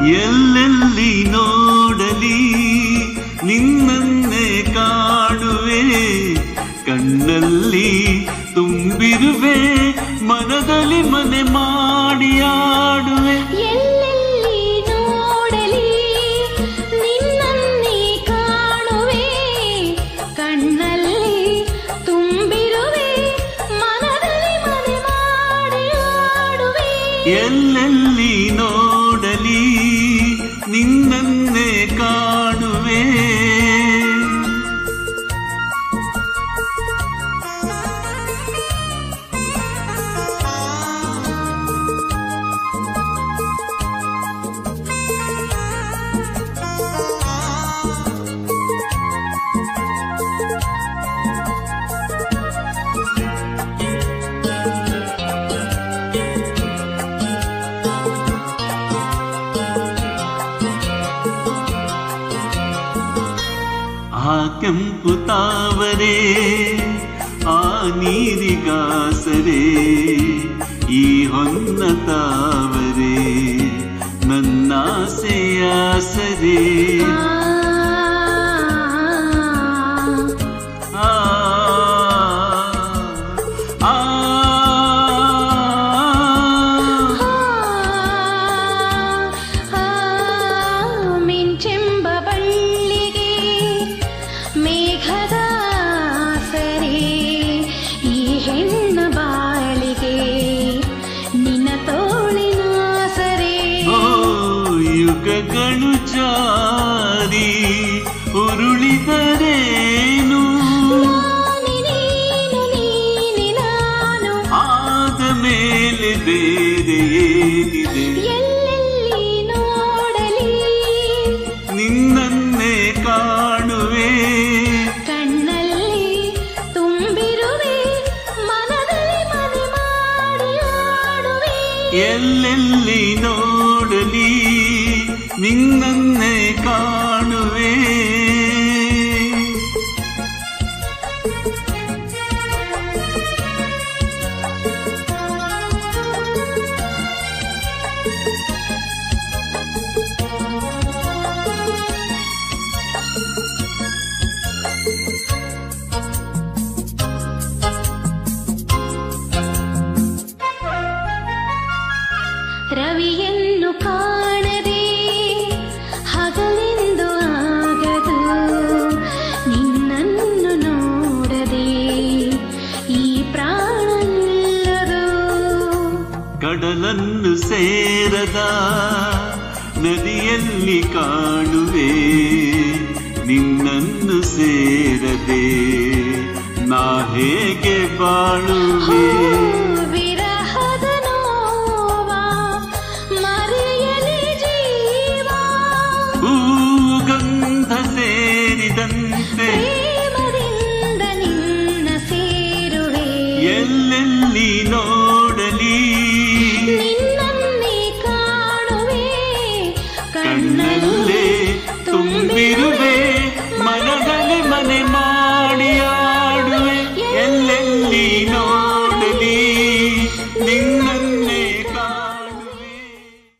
ಎಲ್ಲೆಲ್ಲಿ ನೋಡಲಿ ನಿನ್ನನ್ನೇ ಕಾಣುವೆ, ಕಣ್ಣಲ್ಲಿ ತುಂಬಿರುವೆ, ಮನದಲ್ಲಿ ಮನೆ ಮಾಡಿ ಆಡುವೆ. ಎಲ್ಲೆಲ್ಲಿ ನೋಡಲಿ ನಿನ್ನನ್ನೇ ಕಾಣುವೆ, ಕಣ್ಣಲ್ಲಿ ತುಂಬಿರುವೆ, ಮನದಲ್ಲಿ ಮನೆ ಮಾಡಿ ಆಡುವೆ. ಎಲ್ಲೆಲ್ಲಿ ನೋಡಲಿ ನಿನ್ನನ್ನೇ ಕಾಣುವೆ. ಆ ಕೆಂಪು ತಾವರೆ ಆ ನೀರಿಗಾಸರೆ, ಈ ಹೊನ್ನ ತಾವರೆ ನನ್ನಾಸೆಯಾಸರೆ. ಯುಗಗಳು ಜಾರಿ ಉರುಳಿದರೇನು, ಆದ ಮೇಲೆ ಬೇರೆ ಏನಿದೆ. ಎಲ್ಲೆಲ್ಲಿ ನೋಡಲಿ ನಿನ್ನನ್ನೇ ಕಾಣುವೆ, ಕಣ್ಣಲ್ಲಿ ತುಂಬಿರುವೆ, ಮನದಲ್ಲಿ ಮನೆ ಮಾಡಿ ಆಡುವೆ. ಎಲ್ಲೆಲ್ಲಿ ನೋಡಲಿ ನಿನ್ನನ್ನೇ ಕಾಣುವೆ. ರವಿಯನ್ನು ಕಾಣದೆ ಹಗಲೆಂದು ಆಗದು, ನಿನ್ನನ್ನು ನೋಡದೆ ಈ ಪ್ರಾಣ ನಿಲ್ಲದು. ಕಡಲನ್ನು ಸೇರದ ನದಿಯಲ್ಲಿ ಕಾಣುವೆ, ನಿನ್ನನ್ನು ಸೇರದೆ ನಾ ಹೇಗೆ ಬಾಳುವೆ. ವಿರಹದ ನೋವ ಮರೆಯಲಿ ಜೀವ, ಹೂಗಂಧ ಸೇರಿದಂತೆ ಪ್ರೇಮದಿಂದ ನಿನ್ನ ಸೇರುವೆ. ಎಲ್ಲೆಲ್ಲಿ ನೋಡಲಿ ನಿನ್ನನ್ನೇ ಕಾಣುವೆ, ಕಣ್ಣಲ್ಲಿ